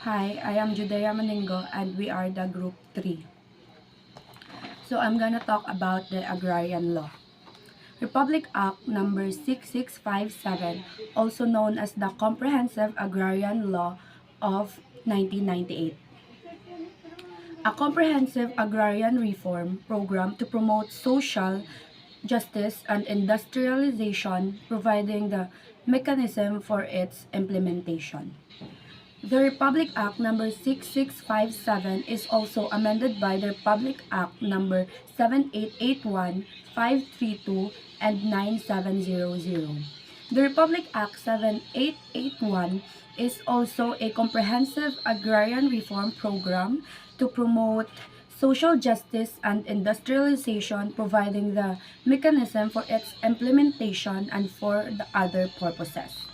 Hi, I am Judea Maningo and we are the group 3. So I'm gonna talk about the agrarian law. Republic Act number 6657, also known as the Comprehensive Agrarian Law of 1998. A comprehensive agrarian reform program to promote social justice and industrialization, providing the mechanism for its implementation. The Republic Act number 6657 is also amended by the Republic Act number 7881, 532, and 9700. The Republic Act 7881 is also a comprehensive agrarian reform program to promote social justice and industrialization, providing the mechanism for its implementation and for the other purposes.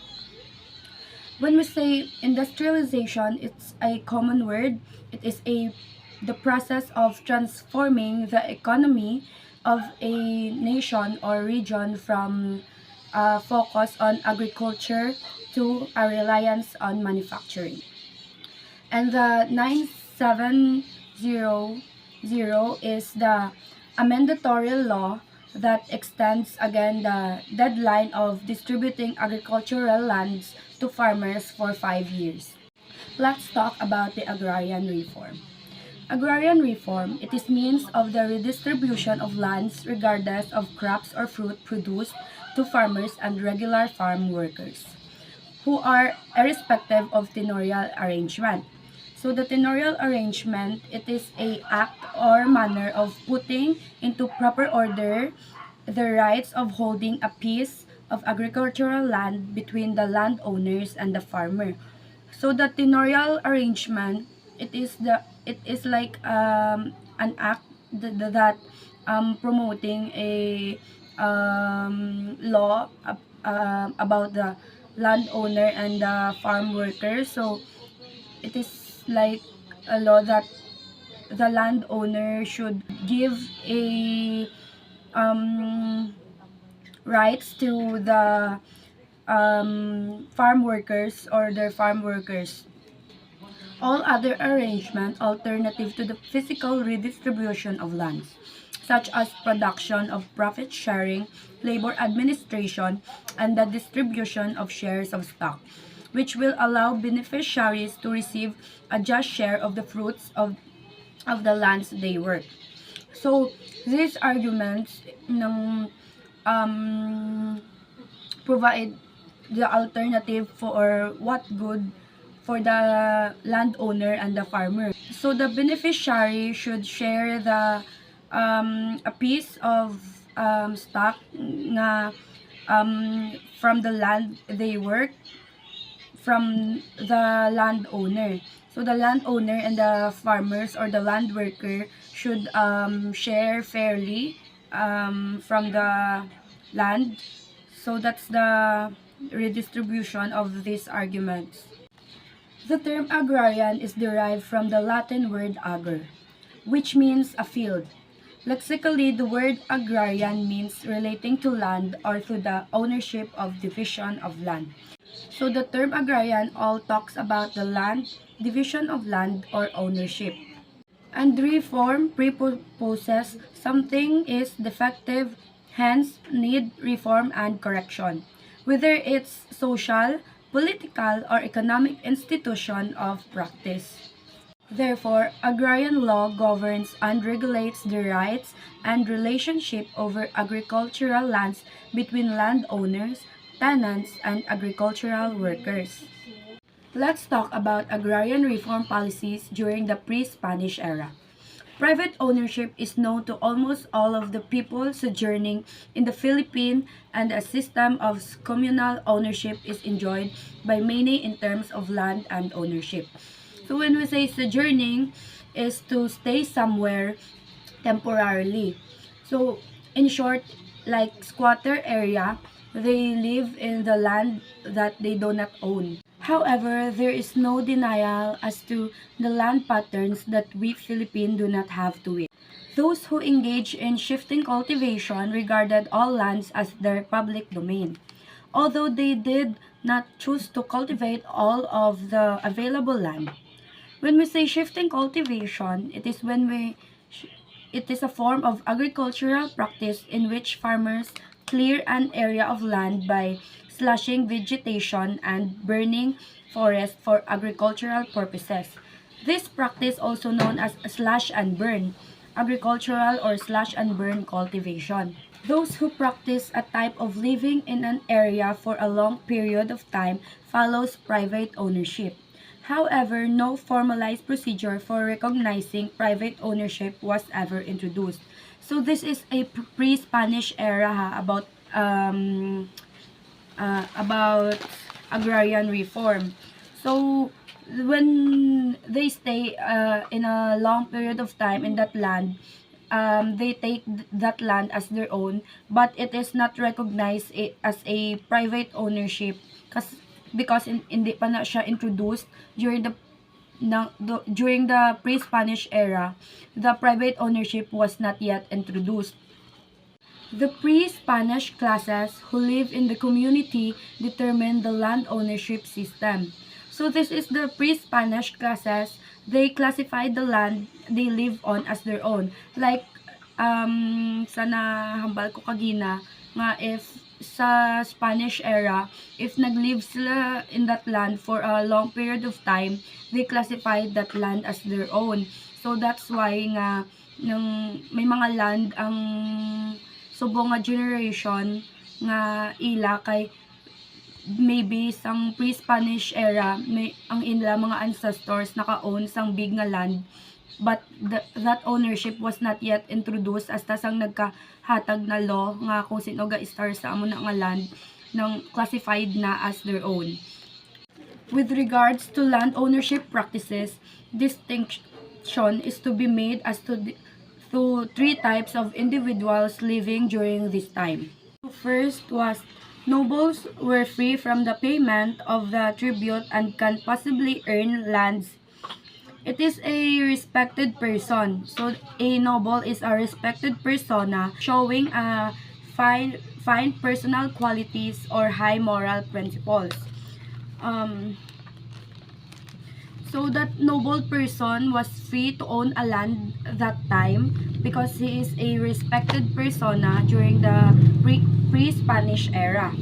When we say industrialization, it's a common word. It is the process of transforming the economy of a nation or region from a focus on agriculture to a reliance on manufacturing. And the 9700 is the amendatory law that extends again the deadline of distributing agricultural lands to farmers for 5 years. Let's talk about the agrarian reform. Agrarian reform, it is means of the redistribution of lands regardless of crops or fruit produced to farmers and regular farm workers, who are irrespective of tenurial arrangement. So the tenurial arrangement, it is a act or manner of putting into proper order the rights of holding a piece of agricultural land between the landowners and the farmer. So the tenurial arrangement, it is like an act that promoting a law about the landowner and the farm workers. So it is like a law that the landowner should give a rights to the farm workers or their farm workers. All other arrangement alternative to the physical redistribution of lands, such as production of profit sharing, labor administration, and the distribution of shares of stock, which will allow beneficiaries to receive a just share of the fruits of the lands they work. So, these arguments provide the alternative for what good for the landowner and the farmer. So the beneficiary should share the a piece of stock na from the land they work from the landowner. So the landowner and the farmers or the land worker should share fairly from the land. So that's the redistribution of these arguments. The term agrarian is derived from the Latin word ager, which means a field. Lexically, the word agrarian means relating to land or to the ownership of division of land. So the term agrarian all talks about the land, division of land, or ownership. And reform presupposes something is defective, hence need reform and correction, whether it's social, political, or economic institution of practice. Therefore, agrarian law governs and regulates the rights and relationship over agricultural lands between landowners, tenants, and agricultural workers. Let's talk about agrarian reform policies during the pre-Spanish era. Private ownership is known to almost all of the people sojourning in the Philippines, and a system of communal ownership is enjoyed by many in terms of land and ownership. So when we say sojourning, is to stay somewhere temporarily. So in short, like squatter area, they live in the land that they do not own. However, there is no denial as to the land patterns that we Philippines do not have to it. Those who engage in shifting cultivation regarded all lands as their public domain. Although they did not choose to cultivate all of the available land, When we say shifting cultivation, it is a form of agricultural practice in which farmers clear an area of land by slashing vegetation and burning forest for agricultural purposes. This practice, also known as slash and burn, agricultural or slash and burn cultivation. Those who practice a type of living in an area for a long period of time follows private ownership. However, no formalized procedure for recognizing private ownership was ever introduced. So this is a pre-Spanish era about agrarian reform. So when they stay in a long period of time in that land, they take that land as their own, but it is not recognized as a private ownership because hindi pa na siya introduced during during the pre-Spanish era. The private ownership was not yet introduced. The pre-Spanish classes who live in the community determine the land ownership system. So this is the pre-Spanish classes. They classified the land they live on as their own. Like, sa nahambal ko kagina, nga if sa Spanish era, if nag-live sila in that land for a long period of time, they classified that land as their own. So that's why nga, nung may mga land ang subong nga generation nga ila kay maybe sang pre-Spanish era ang inla mga ancestors naka-own sang big nga land, but that ownership was not yet introduced hasta sang nagkahatag na law nga kung sino ga-star sa amo na nga land nang classified na as their own. With regards to land ownership practices, distinction is to be made as to three types of individuals living during this time. First was nobles were free from the payment of the tribute and can possibly earn lands. It is a respected person. So a noble is a respected persona showing a fine personal qualities or high moral principles. So that noble person was free to own a land that time because he is a respected persona during the pre-Spanish era.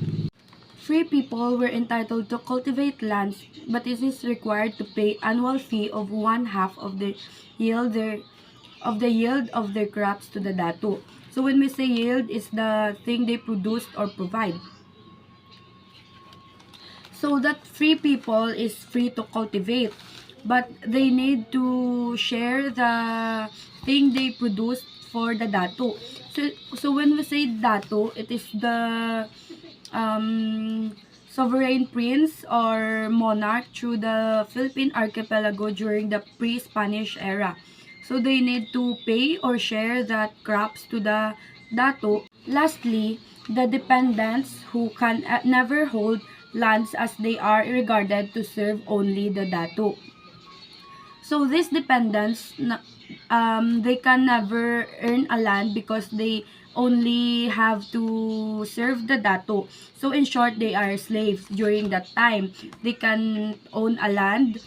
Free people were entitled to cultivate lands, but it is required to pay annual fee of 1/2 of the yield of their crops to the dato. So when we say yield, is the thing they produced or provide. So that free people is free to cultivate, but they need to share the thing they produce for the dato. So when we say dato, it is the sovereign prince or monarch through the Philippine archipelago during the pre-Spanish era. So they need to pay or share that crops to the dato. Lastly, the dependents who can never hold lands as they are regarded to serve only the dato. So these dependents, they can never earn a land because they only have to serve the dato. So in short, they are slaves during that time. They can own a land.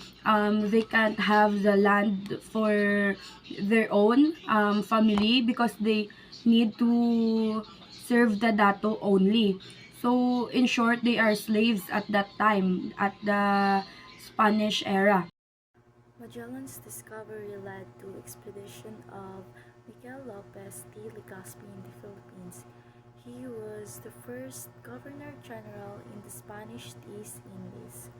They can't have the land for their own family because they need to serve the dato only. So in short, they are slaves at that time, at the Spanish era. Magellan's discovery led to expedition of Miguel Lopez de Legazpi in the Philippines. He was the first Governor-General in the Spanish East Indies.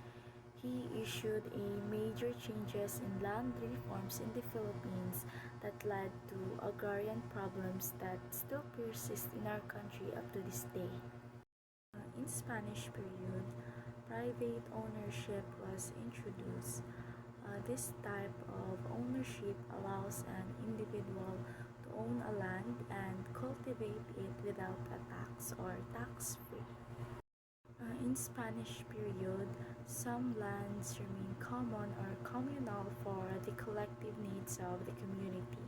He issued a major changes in land reforms in the Philippines that led to agrarian problems that still persist in our country up to this day. In Spanish period, private ownership was introduced. This type of ownership allows an individual to own a land and cultivate it without a tax or tax-free. In Spanish period, some lands remain common or communal for the collective needs of the community.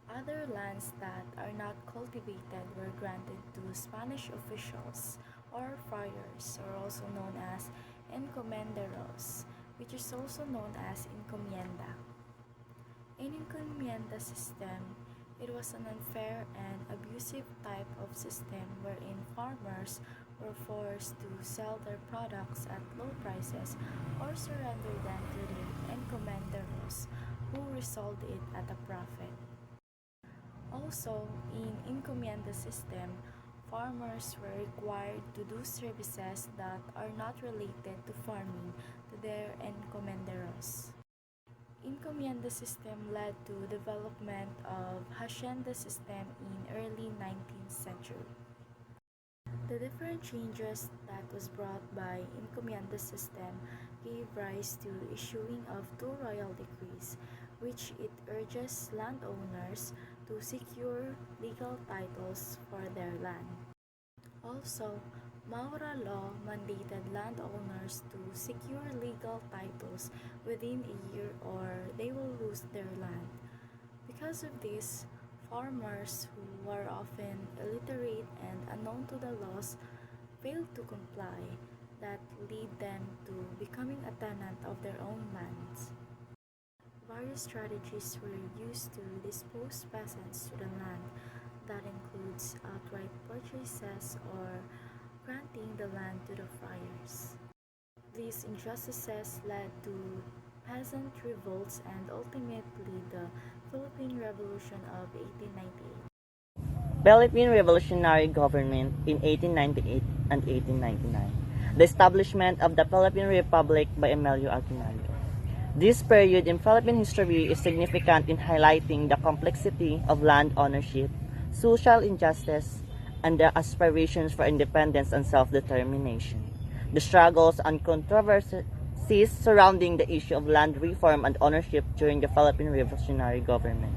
Other lands that are not cultivated were granted to Spanish officials or friars, or also known as encomenderos. which is also known as encomienda. In encomienda system, it was an unfair and abusive type of system wherein farmers were forced to sell their products at low prices or surrender them to the encomenderos, who resold it at a profit. Also, in encomienda system, farmers were required to do services that are not related to farming to their encomenderos. Encomienda system led to development of hacienda system in early 19th century. The different changes that was brought by encomienda system gave rise to issuing of two royal decrees, which it urges landowners to secure legal titles for their land. Also, Maura law mandated landowners to secure legal titles within a year or they will lose their land. Because of this, farmers who are often illiterate and unknown to the laws failed to comply, that lead them to becoming a tenant of their own lands. Various strategies were used to dispose peasants to the land. That includes outright purchases or granting the land to the friars. These injustices led to peasant revolts and ultimately the Philippine Revolution of 1898. Philippine Revolutionary Government in 1898 and 1899. The establishment of the Philippine Republic by Emilio Aguinaldo. This period in Philippine history is significant in highlighting the complexity of land ownership, social injustice, and the aspirations for independence and self-determination. The struggles and controversies surrounding the issue of land reform and ownership during the Philippine Revolutionary Government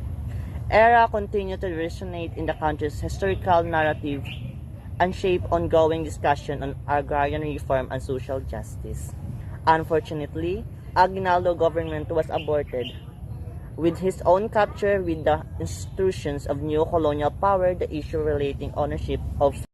era continue to resonate in the country's historical narrative and shape ongoing discussion on agrarian reform and social justice. Unfortunately, Aguinaldo government was aborted. With his own capture with the institutions of new colonial power, the issue relating ownership of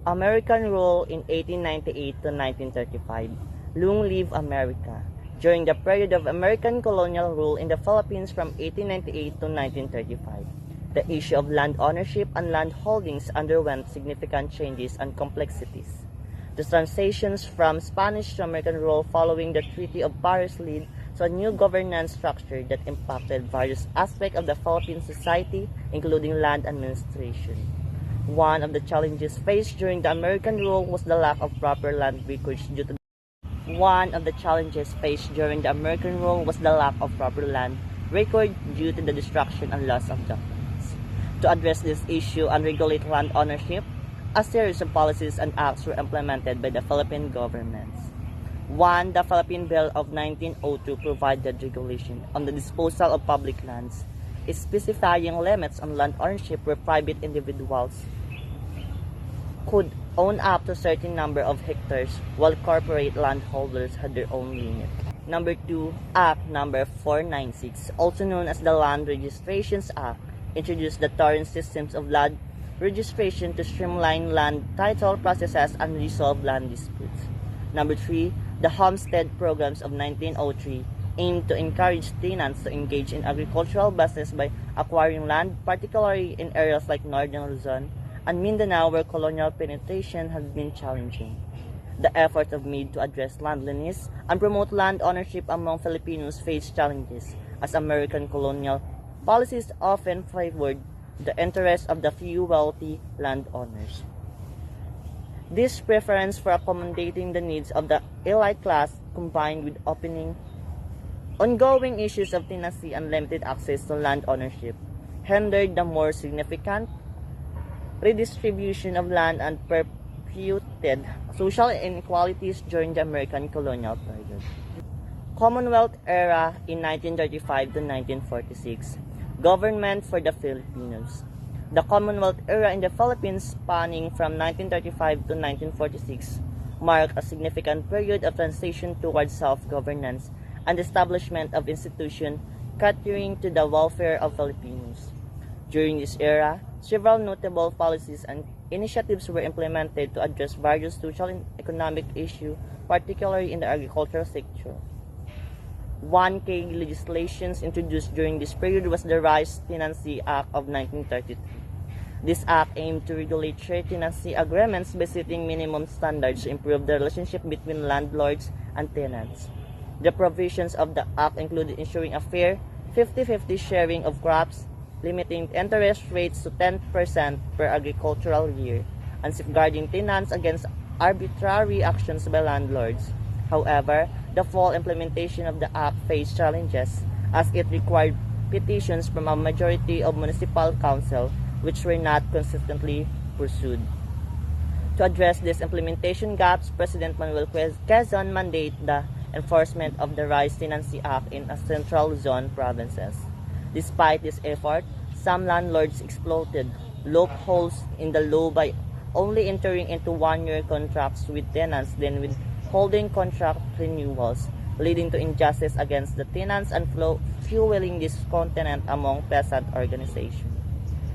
American rule in 1898 to 1935. Long live America. During the period of American colonial rule in the Philippines from 1898 to 1935, the issue of land ownership and land holdings underwent significant changes and complexities. The transitions from Spanish to American rule following the Treaty of Paris led to a new governance structure that impacted various aspects of the Philippine society, including land administration. One of the challenges faced during the American rule was the lack of proper land records due to the destruction and loss of documents. To address this issue and regulate land ownership, a series of policies and acts were implemented by the Philippine governments. 1. The Philippine Bill of 1902 provided regulation on the disposal of public lands, specifying limits on land ownership where private individuals could own up to a certain number of hectares, while corporate landholders had their own limit. Number 2, Act Number 496, also known as the Land Registrations Act, introduced the torrent systems of land registration to streamline land title processes and resolve land disputes. Number 3, the Homestead Programs of 1903 aimed to encourage tenants to engage in agricultural business by acquiring land, particularly in areas like Northern Luzon and Mindanao where colonial penetration has been challenging. The efforts of made to address landliness and promote land ownership among Filipinos faced challenges, as American colonial policies often favored the interests of the few wealthy landowners. This preference for accommodating the needs of the elite class, combined with ongoing issues of tenancy and limited access to land ownership, hindered the more significant redistribution of land and perpetuated social inequalities during the American colonial period. Commonwealth era in 1935 to 1946. Government for the Filipinos. The Commonwealth era in the Philippines, spanning from 1935 to 1946, marked a significant period of transition towards self-governance and establishment of institutions catering to the welfare of Filipinos. During this era, several notable policies and initiatives were implemented to address various social and economic issues, particularly in the agricultural sector. One key legislation introduced during this period was the Rice Tenancy Act of 1933. This act aimed to regulate trade tenancy agreements by setting minimum standards to improve the relationship between landlords and tenants. The provisions of the act included ensuring a fair 50-50 sharing of crops, limiting interest rates to 10% per agricultural year, and safeguarding tenants against arbitrary actions by landlords. However, the full implementation of the act faced challenges as it required petitions from a majority of municipal council which were not consistently pursued. To address these implementation gaps, President Manuel Quezon mandated the enforcement of the Rice Tenancy Act in a central zone provinces. Despite this effort, some landlords exploited loopholes in the law by only entering into one-year contracts with tenants then withholding contract renewals, leading to injustice against the tenants and fueling discontent among peasant organizations.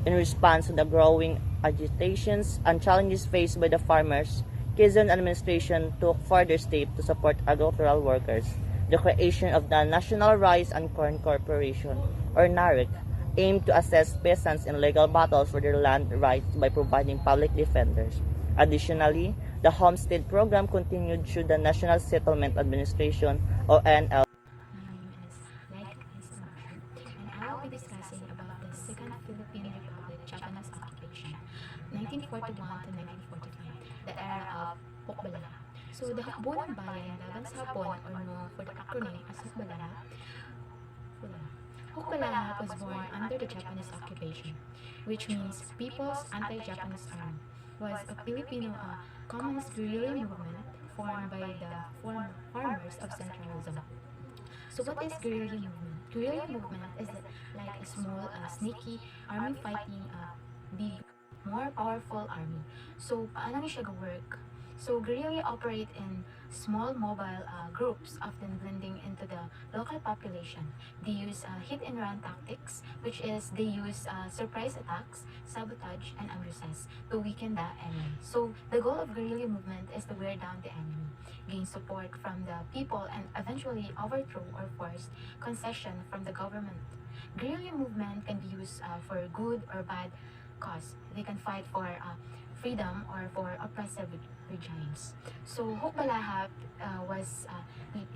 In response to the growing agitations and challenges faced by the farmers, Quezon administration took further steps to support agricultural workers. The creation of the National Rice and Corn Corporation, or NARIC, aimed to assess peasants in legal battles for their land rights by providing public defenders. Additionally, the homestead program continued through the National Settlement Administration, or NL. My name is and I will be discussing about the Second Philippine Republic Japanese occupation, 1941 to 1945, the era of Hukbalala. So the Hukbo ng Bayan laban sa Hapon, or known for the acronym as Hukbalala, Hukbalala was born under the Japanese occupation, which means People's Anti-Japanese Army, was a Filipino communist guerrilla movement formed by the farmers of Central Luzon. So what is guerrilla movement? Guerrilla movement is like a small, sneaky army fighting a big, more powerful army. So paano siya work? So guerrilla operate in small mobile groups, often blending into the local population. They use hit and run tactics, which is they use surprise attacks, sabotage, and ambushes to weaken the enemy. So the goal of guerrilla movement is to wear down the enemy, gain support from the people, and eventually overthrow or force concession from the government. Guerrilla movement can be used for good or bad cause. They can fight for freedom or for oppressive regimes. So Hukbalahap was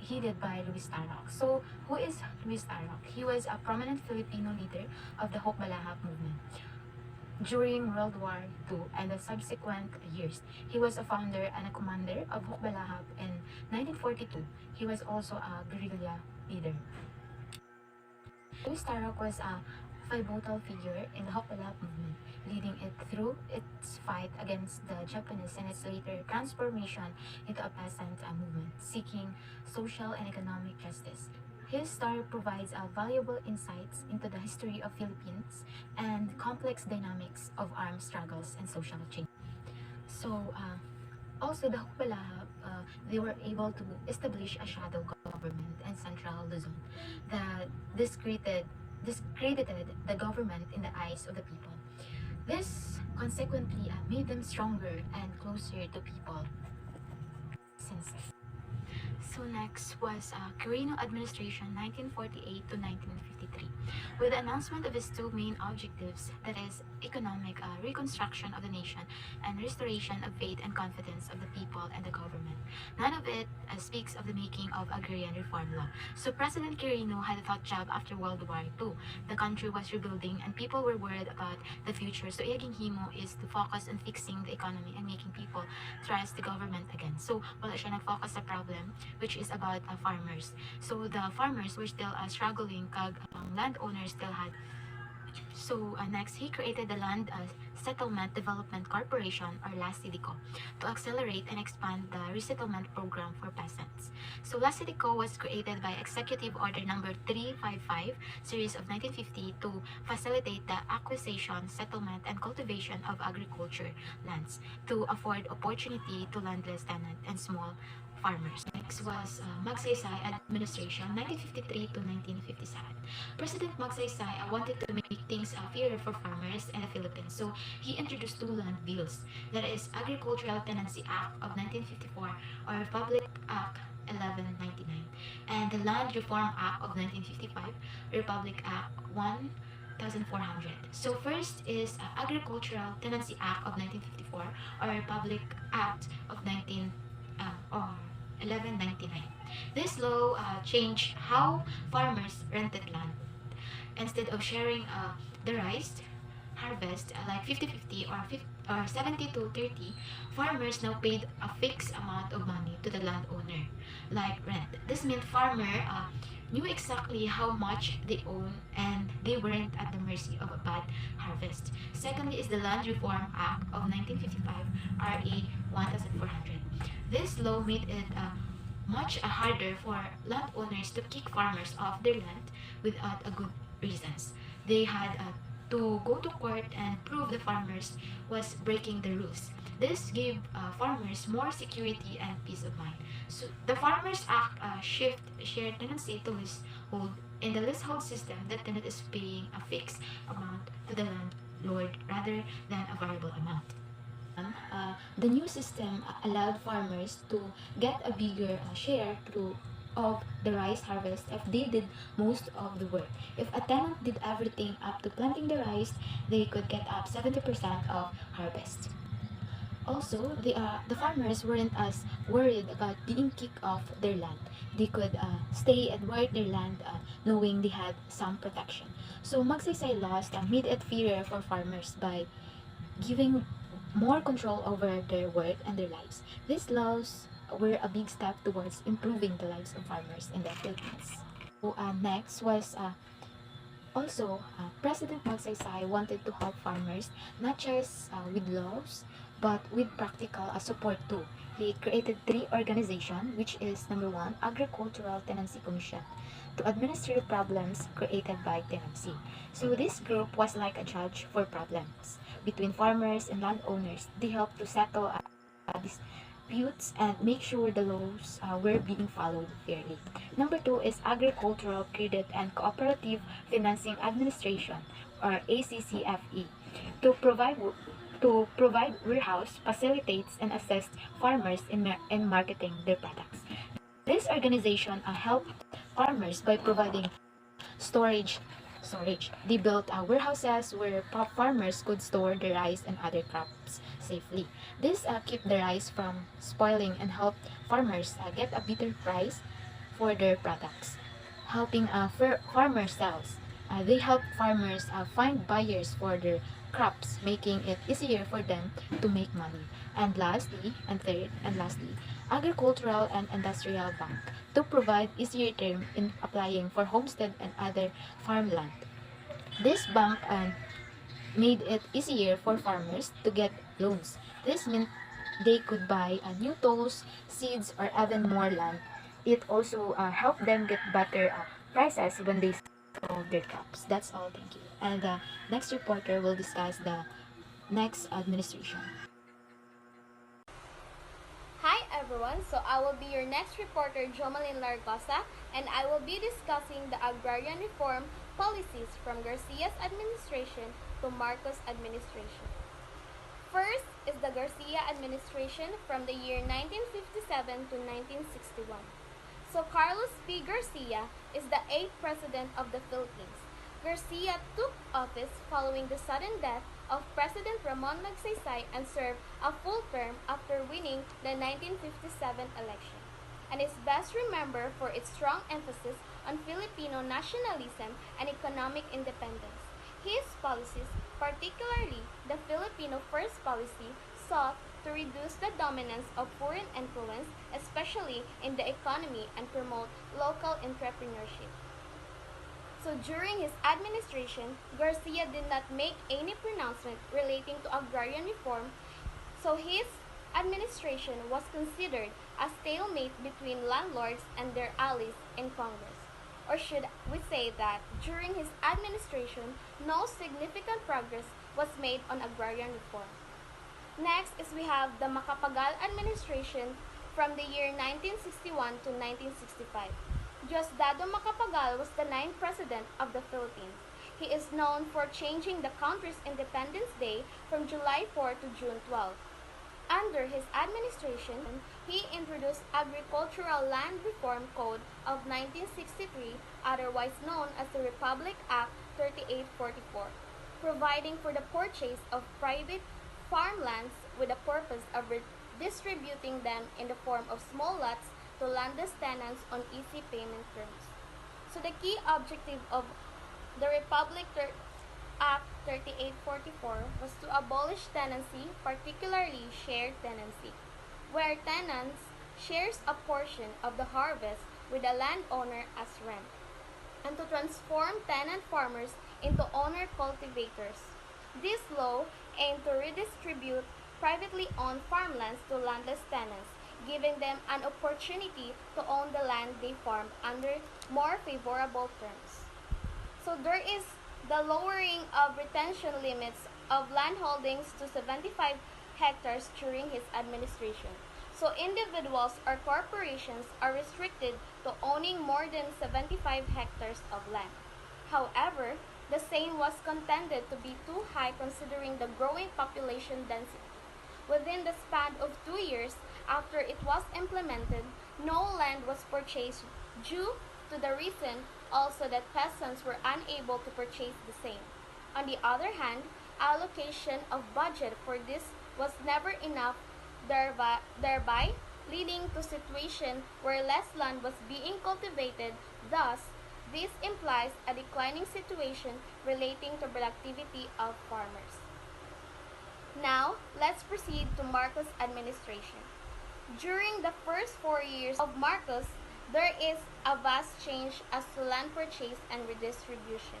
headed by Luis Tarok. So who is Luis Tarok? He was a prominent Filipino leader of the Hukbalahap movement during World War II and the subsequent years. He was a founder and a commander of Hukbalahap in 1942. He was also a guerrilla leader. Luis Tarok was a pivotal figure in the Hukbalahap movement, leading it through its fight against the Japanese and its later transformation into a peasant movement seeking social and economic justice. His story provides valuable insights into the history of Philippines and complex dynamics of armed struggles and social change. So, also the Hukbalahap, they were able to establish a shadow government in Central Luzon that discredited the government in the eyes of the people. This consequently made them stronger and closer to people. So next was Quirino administration 1948 to 1953, with the announcement of its two main objectives, that is economic reconstruction of the nation and restoration of faith and confidence of the people and the government. None of it speaks of the making of agrarian reform law. So President Quirino had a thought job after World War II. The country was rebuilding and people were worried about the future. So iyaging himo is to focus on fixing the economy and making people trust the government again. So wala siya nag-focus sa problem, which is about farmers. So the farmers were still struggling kag landowners still had. So next, he created the Land Settlement Development Corporation, or LASIDICO, to accelerate and expand the resettlement program for peasants. So LASIDICO was created by Executive Order Number 355, Series of 1950, to facilitate the acquisition, settlement, and cultivation of agriculture lands to afford opportunity to landless tenant and small farmers. Next was Magsaysay administration 1953 to 1957. President Magsaysay wanted to make things fairer for farmers in the Philippines, so he introduced two land bills, that is Agricultural Tenancy Act of 1954, or Republic Act 1199, and the Land Reform Act of 1955, Republic Act 1400. So first is Agricultural Tenancy Act of 1954, or Republic Act of 1199. This law changed how farmers rented land. Instead of sharing the rice harvest like 50-50 or 70 to 30, farmers now paid a fixed amount of money to the landowner, like rent. This meant farmer knew exactly how much they own and they weren't at the mercy of a bad harvest. Secondly is the Land Reform Act of 1955, RA 1400. This law made it much harder for landowners to kick farmers off their land without a good reasons. They had to go to court and prove the farmers was breaking the rules. This gave farmers more security and peace of mind. So the Farmers Act shift shared tenancy to leasehold. In the leasehold system, the tenant is paying a fixed amount to the landlord rather than a variable amount. The new system allowed farmers to get a bigger share through of the rice harvest if they did most of the work. If a tenant did everything up to planting the rice, they could get up 70% of harvest. Also, the farmers weren't as worried about being kicked off their land. They could stay and work their land knowing they had some protection. So Magsaysay laws made it fairer for farmers by giving more control over their work and their lives. These laws were a big step towards improving the lives of farmers in the Philippines. So, next was President Magsaysay wanted to help farmers not just with laws but with practical support too. He created three organizations, which is number one, Agricultural Tenancy Commission, to administer problems created by tenancy. So this group was like a judge for problems between farmers and landowners. They helped to settle disputes and make sure the laws were being followed fairly. Number two is Agricultural Credit and Cooperative Financing Administration, or ACCFE, to provide warehouse, facilitates, and assist farmers in marketing their products. This organization helped farmers by providing storage. They built warehouses where farmers could store the rice and other crops safely. This kept the rice from spoiling and helped farmers get a better price for their products. Helping farmer sales. They help farmers find buyers for their crops, making it easier for them to make money. And lastly, Agricultural and Industrial Bank to provide easier term in applying for homestead and other farmland. This bank made it easier for farmers to get loans. This meant they could buy new tools, seeds, or even more land. It also helped them get better prices when they sold their crops. That's all. Thank you. And the next reporter will discuss the next administration. Hi everyone, so I will be your next reporter, Jomalyn Largosa, and I will be discussing the agrarian reform policies from Garcia's administration to Marcos administration. First is the Garcia administration from the year 1957 to 1961. So Carlos P. Garcia is the 8th president of the Philippines. Garcia took office following the sudden death of President Ramon Magsaysay and served a full term after winning the 1957 election, and is best remembered for its strong emphasis on Filipino nationalism and economic independence. His policies, particularly the Filipino First policy, sought to reduce the dominance of foreign influence, especially in the economy, and promote local entrepreneurship. So during his administration, Garcia did not make any pronouncement relating to agrarian reform, so his administration was considered a stalemate between landlords and their allies in Congress. Or should we say that during his administration, no significant progress was made on agrarian reform. Next is we have the Macapagal administration from the year 1961 to 1965. Diosdado Macapagal was the 9th president of the Philippines. He is known for changing the country's Independence Day from July 4 to June 12. Under his administration, he introduced Agricultural Land Reform Code of 1963, otherwise known as the Republic Act 3844, providing for the purchase of private farmlands with the purpose of redistributing them in the form of small lots to landless tenants on easy payment terms. So the key objective of the Act 3844 was to abolish tenancy, particularly shared tenancy, where tenants shares a portion of the harvest with the landowner as rent, and to transform tenant farmers into owner cultivators. This law aimed to redistribute privately owned farmlands to landless tenants, giving them an opportunity to own the land they farmed under more favorable terms. So there is the lowering of retention limits of land holdings to 75 hectares during his administration. So individuals or corporations are restricted to owning more than 75 hectares of land. However, the same was contended to be too high considering the growing population density. Within the span of 2 years after it was implemented, no land was purchased due to the reason also that peasants were unable to purchase the same. On the other hand, allocation of budget for this was never enough, thereby leading to situation where less land was being cultivated. Thus, this implies a declining situation relating to productivity of farmers. Now, let's proceed to Marcos' administration. During the first 4 years of Marcos, there is a vast change as to land purchase and redistribution.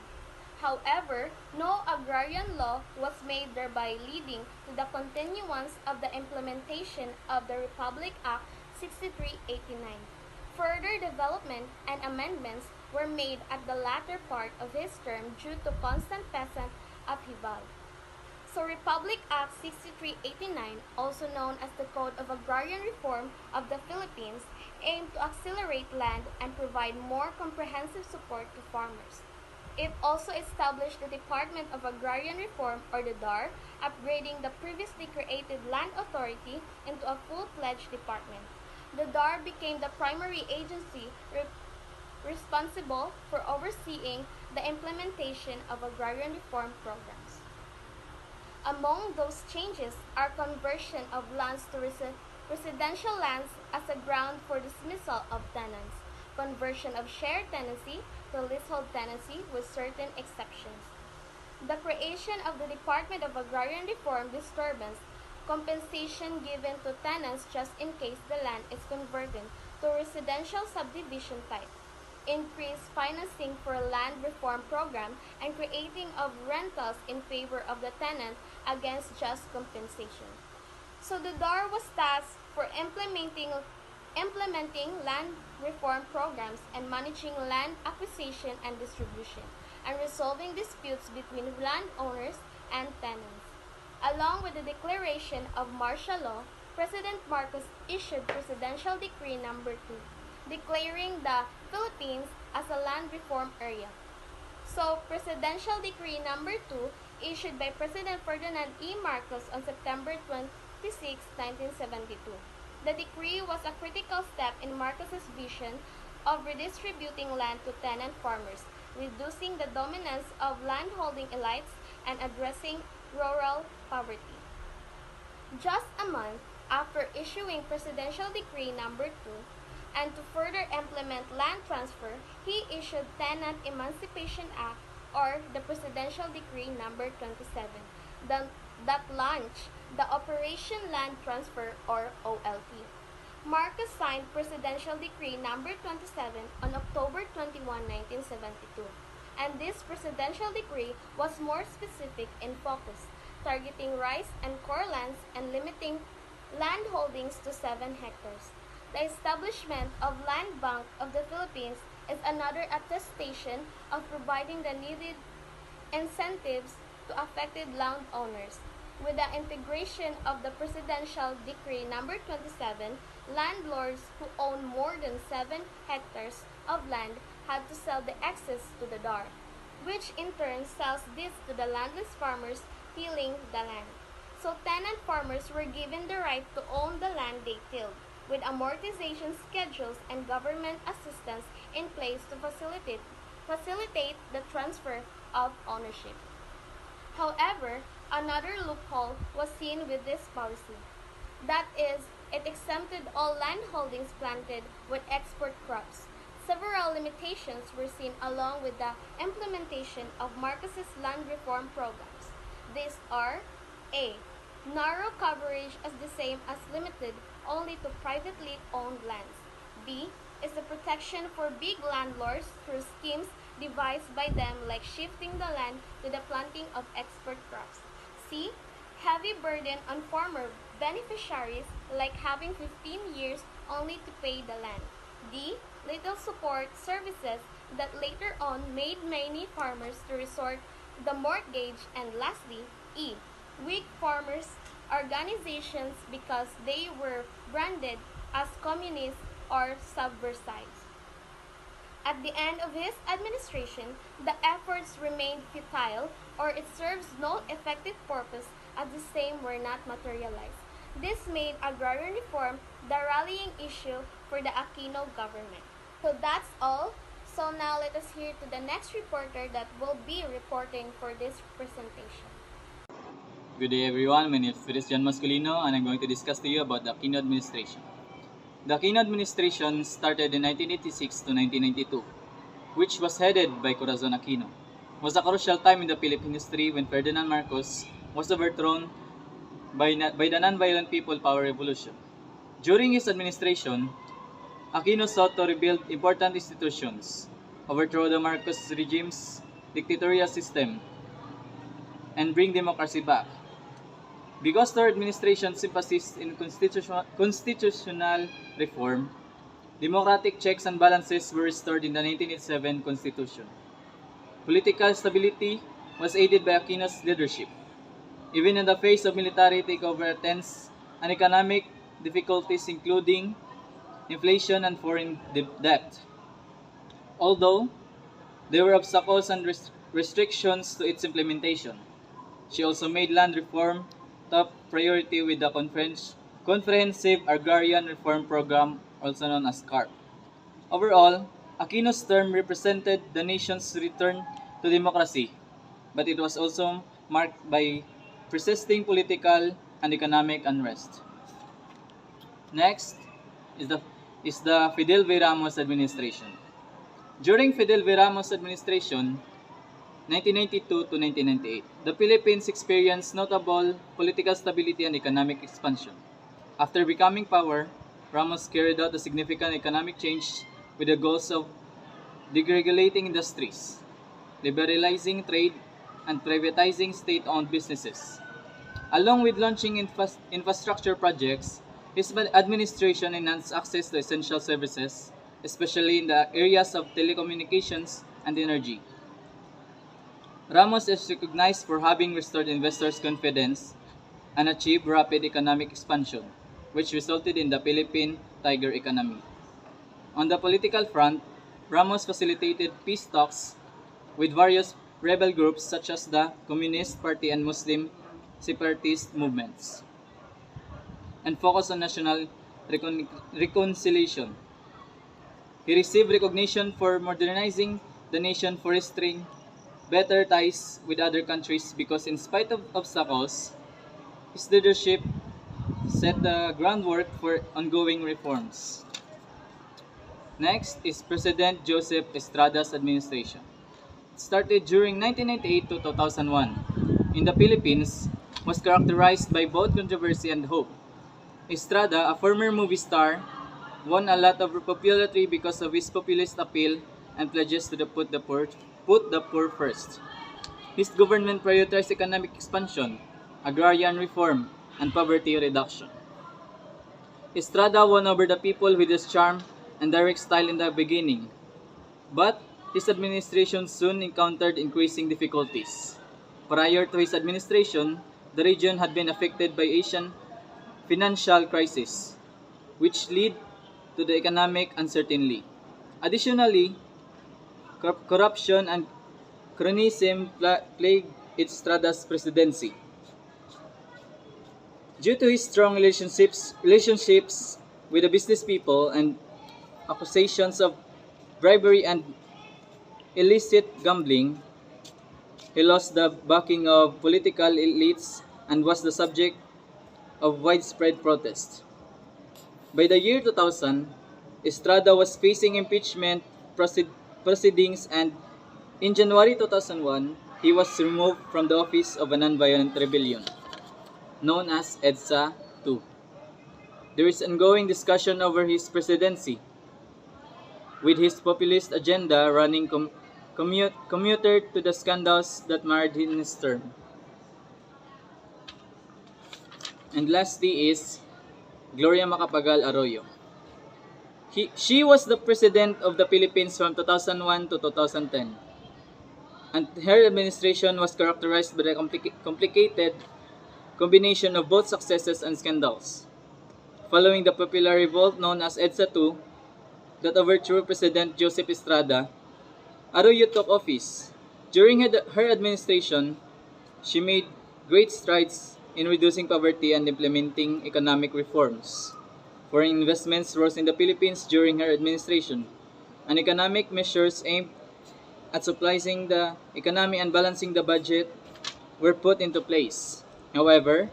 However, no agrarian law was made, thereby leading to the continuance of the implementation of the Republic Act 6389. Further development and amendments were made at the latter part of his term due to constant peasant upheaval. So Republic Act 6389, also known as the Code of Agrarian Reform of the Philippines, aimed to accelerate land and provide more comprehensive support to farmers. It also established the Department of Agrarian Reform, or the DAR, upgrading the previously created Land Authority into a full-fledged department. The DAR became the primary agency responsible for overseeing the implementation of agrarian reform programs. Among those changes are conversion of lands to residential lands as a ground for dismissal of tenants, conversion of shared tenancy to leasehold tenancy with certain exceptions, the creation of the Department of Agrarian Reform disturbance, compensation given to tenants just in case the land is converted to residential subdivision type, increased financing for a land reform program, and creating of rentals in favor of the tenant against just compensation. So the DAR was tasked for implementing land reform programs and managing land acquisition and distribution, and resolving disputes between landowners and tenants. Along with the declaration of martial law, President Marcos issued Presidential Decree No. 2, declaring the Philippines as a land reform area. So, Presidential Decree No. 2, issued by President Ferdinand E. Marcos on September 26, 1972. The decree was a critical step in Marcos's vision of redistributing land to tenant farmers, reducing the dominance of landholding elites, and addressing rural poverty. Just a month after issuing Presidential Decree No. 2, and to further implement land transfer, he issued Tenant Emancipation Act, or the Presidential Decree No. 27, that launched the Operation Land Transfer, or OLT. Marcos signed Presidential Decree No. 27 on October 21, 1972, and this presidential decree was more specific in focus, targeting rice and corn lands and limiting land holdings to 7 hectares. The establishment of Land Bank of the Philippines is another attestation of providing the needed incentives to affected landowners. With the integration of the Presidential Decree No. 27, landlords who own more than 7 hectares of land had to sell the excess to the DAR, which in turn sells this to the landless farmers tilling the land. So tenant farmers were given the right to own the land they tilled, with amortization schedules and government assistance in place to facilitate the transfer of ownership. However, another loophole was seen with this policy. That is, it exempted all land holdings planted with export crops. Several limitations were seen along with the implementation of Marcos's land reform programs. These are A. Narrow coverage as the same as limited only to privately owned lands. B. Is the protection for big landlords through schemes devised by them like shifting the land to the planting of export crops. C. Heavy burden on former beneficiaries like having 15 years only to pay the land. D. Little support services that later on made many farmers to resort to the mortgage. And lastly, E. Weak farmers organizations because they were branded as communists or subversives. At the end of his administration, the efforts remained futile or it serves no effective purpose as the same were not materialized. This made agrarian reform the rallying issue for the Aquino government. So that's all. So now let us hear to the next reporter that will be reporting for this presentation. Good day everyone, my name is Christian Masculino and I'm going to discuss to you about the Aquino administration. The Aquino administration started in 1986 to 1992, which was headed by Corazon Aquino. It was a crucial time in the Philippine history when Ferdinand Marcos was overthrown by the non-violent People Power Revolution. During his administration, Aquino sought to rebuild important institutions, overthrow the Marcos regime's dictatorial system, and bring democracy back. Because their administration's emphasis in constitutional reform, democratic checks and balances were restored in the 1987 Constitution. Political stability was aided by Aquino's leadership. Even in the face of military takeover attempts and economic difficulties including inflation and foreign debt. Although there were obstacles and restrictions to its implementation, she also made land reform top priority with the Comprehensive Agrarian Reform Program, also known as CARP. Overall, Aquino's term represented the nation's return to democracy, but it was also marked by persisting political and economic unrest. Next is the Fidel V. Ramos administration. During Fidel V. Ramos administration, 1992 to 1998, the Philippines experienced notable political stability and economic expansion. After becoming power, Ramos carried out a significant economic change with the goals of deregulating industries, liberalizing trade, and privatizing state-owned businesses. Along with launching infrastructure projects, his administration enhanced access to essential services, especially in the areas of telecommunications and energy. Ramos is recognized for having restored investors' confidence and achieved rapid economic expansion, which resulted in the Philippine tiger economy. On the political front, Ramos facilitated peace talks with various rebel groups such as the Communist Party and Muslim separatist movements, and focused on national reconciliation. He received recognition for modernizing the nation, fostering better ties with other countries because in spite of obstacles, his leadership set the groundwork for ongoing reforms. Next is President Joseph Estrada's administration. It started during 1998 to 2001. In the Philippines, was characterized by both controversy and hope. Estrada, a former movie star, won a lot of popularity because of his populist appeal and pledges to put the poor first. His government prioritized economic expansion, agrarian reform, and poverty reduction. Estrada won over the people with his charm and direct style in the beginning, but his administration soon encountered increasing difficulties. Prior to his administration, the region had been affected by Asian financial crisis, which led to the economic uncertainty. Additionally, corruption and cronyism plagued Estrada's presidency. Due to his strong relationships with the business people and accusations of bribery and illicit gambling, he lost the backing of political elites and was the subject of widespread protest. By the year 2000, Estrada was facing impeachment proceedings, and in January 2001, he was removed from the office of a nonviolent rebellion, known as EDSA 2. There is ongoing discussion over his presidency, with his populist agenda running commuter to the scandals that marred his term. And lastly is Gloria Macapagal Arroyo. She was the president of the Philippines from 2001 to 2010, and her administration was characterized by a complicated combination of both successes and scandals. Following the popular revolt known as EDSA 2 that overthrew President Joseph Estrada, Arroyo took office. During her administration, she made great strides in reducing poverty and implementing economic reforms. Foreign investments rose in the Philippines during her administration, and economic measures aimed at stabilizing the economy and balancing the budget were put into place. However,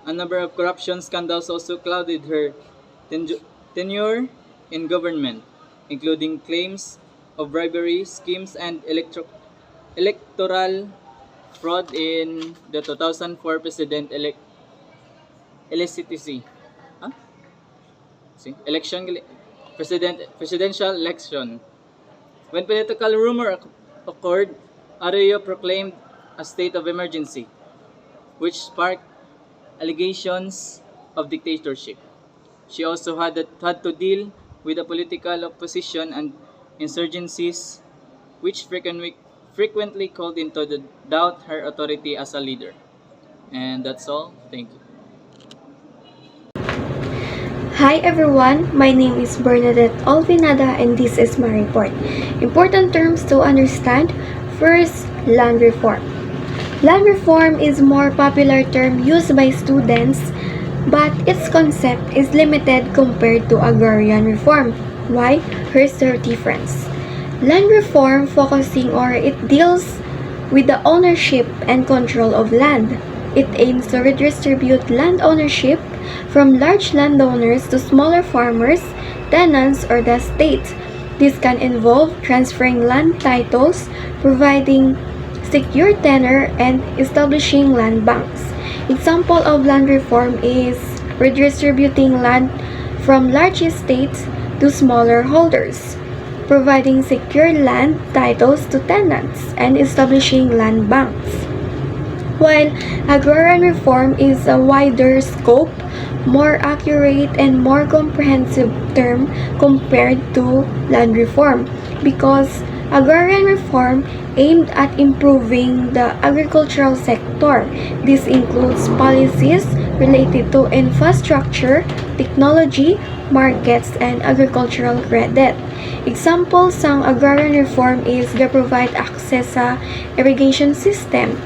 a number of corruption scandals also clouded her tenure in government, including claims of bribery, schemes, and electoral fraud in the 2004 electricity presidential election. When political rumor occurred, Arroyo proclaimed a state of emergency, which sparked allegations of dictatorship. She also had to deal with the political opposition and insurgencies, which frequently called into doubt her authority as a leader. And that's all. Thank you. Hi everyone, my name is Bernadette Alvinada and this is my report. Important terms to understand. First, land reform. Land reform is a more popular term used by students, but its concept is limited compared to agrarian reform. Why? Here's the difference. Land reform it deals with the ownership and control of land. It aims to redistribute land ownership from large landowners to smaller farmers, tenants, or the state. This can involve transferring land titles, providing secure tenure, and establishing land banks. Example of land reform is redistributing land from large estates to smaller holders, providing secure land titles to tenants, and establishing land banks. While agrarian reform is a wider scope, more accurate and more comprehensive term compared to land reform, because agrarian reform aimed at improving the agricultural sector. This includes policies related to infrastructure, technology, markets, and agricultural credit. Examples ng agrarian reform is the provide access sa irrigation system,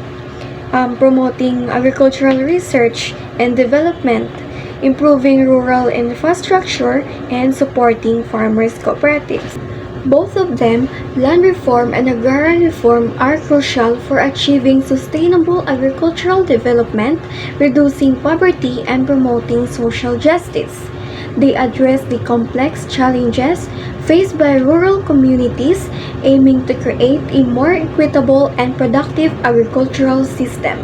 promoting agricultural research and development, improving rural infrastructure, and supporting farmers' cooperatives. Both of them, land reform and agrarian reform, are crucial for achieving sustainable agricultural development, reducing poverty, and promoting social justice. They address the complex challenges faced by rural communities, aiming to create a more equitable and productive agricultural system.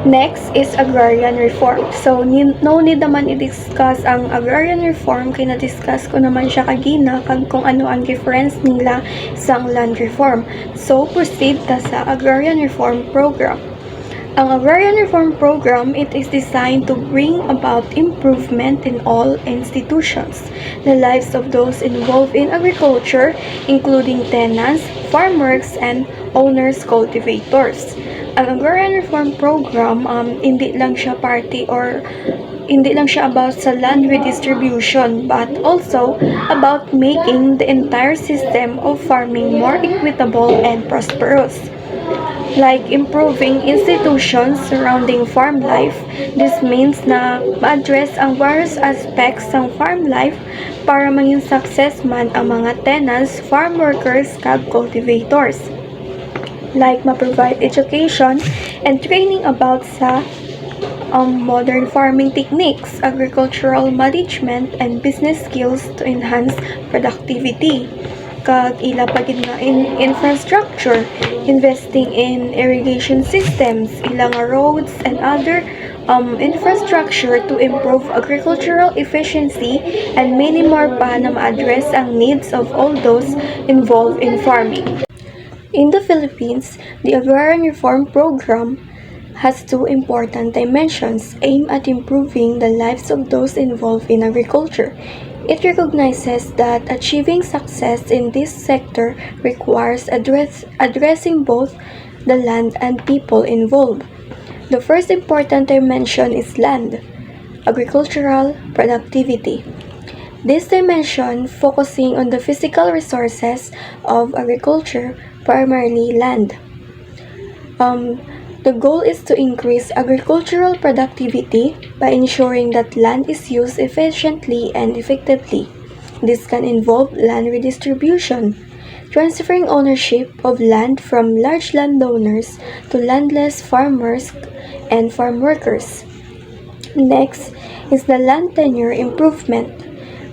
Next is agrarian reform. So, no need naman i-discuss ang agrarian reform, kaya na-discuss ko naman siya kagina kag kung ano ang difference nila sa land reform. So, proceed ta sa agrarian reform program. Ang agrarian reform program, it is designed to bring about improvement in all institutions, the lives of those involved in agriculture, including tenants, farmers, and owners, cultivators. Ang agrarian reform program, hindi lang siya party or hindi lang siya about sa land redistribution but also about making the entire system of farming more equitable and prosperous. Like improving institutions surrounding farm life, this means na ma-address ang various aspects ng farm life para maging success man ang mga tenants, farm workers, kag cultivators. Like ma-provide education and training about sa modern farming techniques, agricultural management, and business skills to enhance productivity. Kag ila pagid nga in infrastructure, investing in irrigation systems, ilang roads and other infrastructure to improve agricultural efficiency and many more pa na ma-address ang needs of all those involved in farming. In the Philippines, the Agrarian Reform Program has two important dimensions aimed at improving the lives of those involved in agriculture. It recognizes that achieving success in this sector requires addressing both the land and people involved. The first important dimension is land, agricultural productivity. This dimension focusing on the physical resources of agriculture, primarily land. The goal is to increase agricultural productivity by ensuring that land is used efficiently and effectively. This can involve land redistribution, transferring ownership of land from large landowners to landless farmers and farm workers. Next is the land tenure improvement.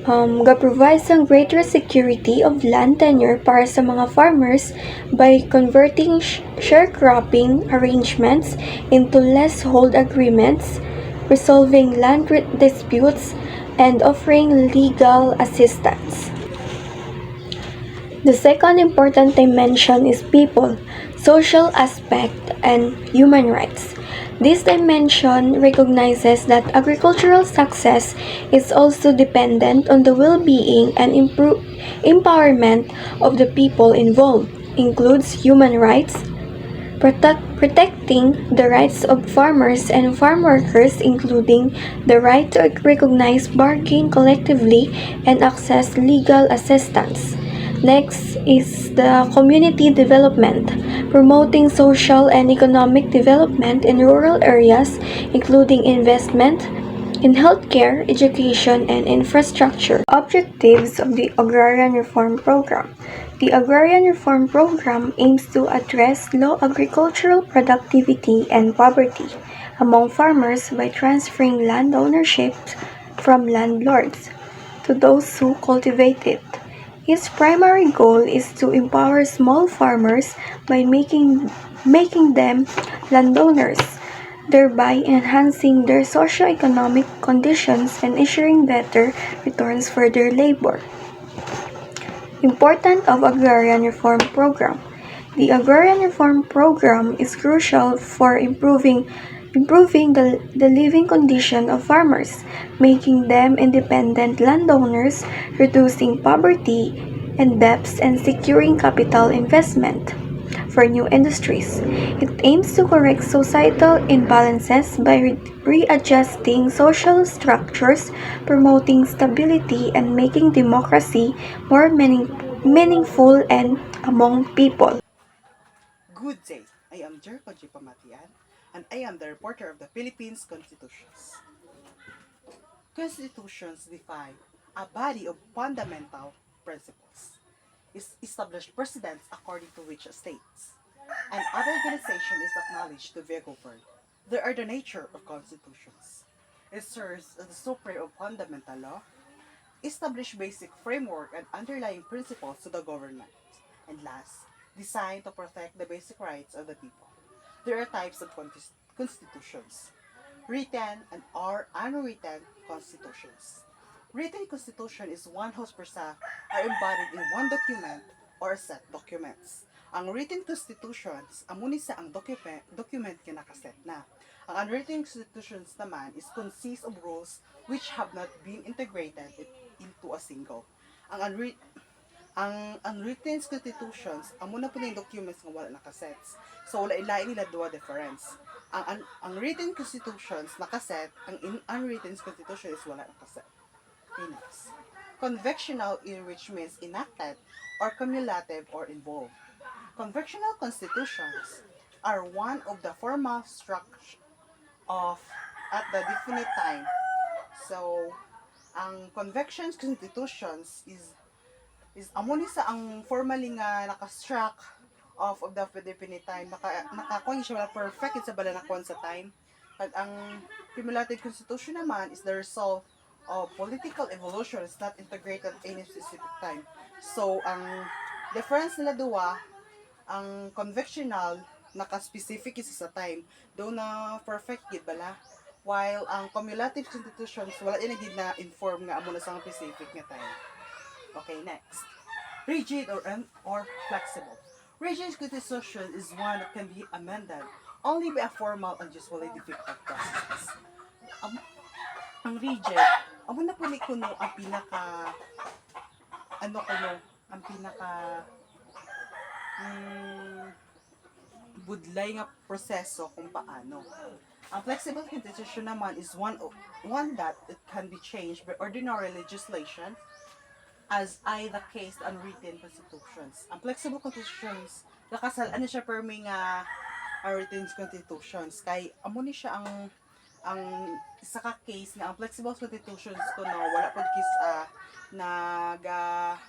Ga-provides ang greater security of land tenure para sa mga farmers by converting sharecropping arrangements into leasehold agreements, resolving land disputes, and offering legal assistance. The second important dimension is people, social aspect, and human rights. This dimension recognizes that agricultural success is also dependent on the well-being and empowerment of the people involved, includes human rights, protecting the rights of farmers and farm workers, including the right to recognize, bargain collectively, and access legal assistance. Next is the community development, promoting social and economic development in rural areas, including investment in healthcare, education, and infrastructure. Objectives of the Agrarian Reform Program. The Agrarian Reform Program aims to address low agricultural productivity and poverty among farmers by transferring land ownership from landlords to those who cultivate it. Its primary goal is to empower small farmers by making them landowners, thereby enhancing their socio-economic conditions and ensuring better returns for their labor. Importance of Agrarian Reform Program. The Agrarian Reform Program is crucial for improving the living condition of farmers, making them independent landowners, reducing poverty and debts, and securing capital investment for new industries. It aims to correct societal imbalances by readjusting social structures, promoting stability, and making democracy more meaningful and among people. Good day. I am Jericho G. Pamatian, and I am the reporter of the Philippines Constitutions. Constitutions define a body of fundamental principles. Establish precedents according to which states and other organization is acknowledged to be governed. They are the nature of constitutions. It serves as the supreme of fundamental law, establish basic framework and underlying principles to the government, and last, designed to protect the basic rights of the people. There are types of constitutions: written and or unwritten constitutions. Written constitution is one whose precepts are embodied in one document or a set documents. Ang written constitutions, amo ni sa ang document kinakaset na. Ang unwritten constitutions naman is consists of rules which have not been integrated into a single. Ang Ang unwritten constitutions, amo na po na yung documents nga wala nakasets. So, wala ilain nila duwa difference. Ang written constitutions nakaset, ang unwritten constitution is wala nakaset. Okay, next. Convectional, which means enacted, or cumulative, or involved. Convectional constitutions are one of the formal structure of at the definite time. So, ang convection constitutions is amo ni sa ang formally nga naka-struck of the definite time, nakakuha siya wala perfect sa bala nakuha sa time. At ang cumulative constitution naman is the result of political evolution, is not integrated in a specific time. So ang difference nila duwa, ang convectional naka-specific isa sa time, though na perfect gid bala, while ang cumulative constitutions wala din gid na inform nga amo na sa specific nga time. Okay, next. Rigid or flexible. Rigid constitution is one that can be amended only by a formal and usually difficult process. Ang rigid, amo na po ni kuno ang pinaka ang pinaka budlay nga proseso kung paano. Ang flexible constitution naman is one that it can be changed by ordinary legislation, as ay the case unwritten constitutions. Ang flexible constitutions, nakasal ano siya per may nga unwritten constitutions. Kay amo ni siya ang isa ka case nga ang flexible constitutions ko no wala pod kis naga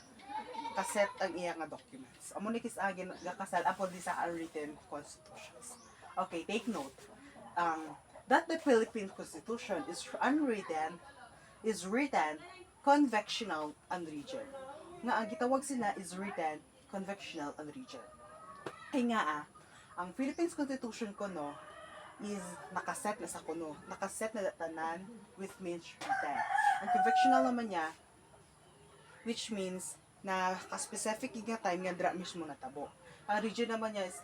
kaset ang iya nga documents. Amo ni kis agin gakasal apod di sa unwritten constitutions. Okay, take note. That the Philippine Constitution is written, convectional, and rigid. Nga ang gitawag sila is written, convectional, and rigid. Kaya nga ang Philippines Constitution ko no is nakaset na sa kuno, nakaset na tanan with means written. Ang convectional naman niya, which means na ka-specific nga time nga dra mismo natabo. Ang rigid naman niya is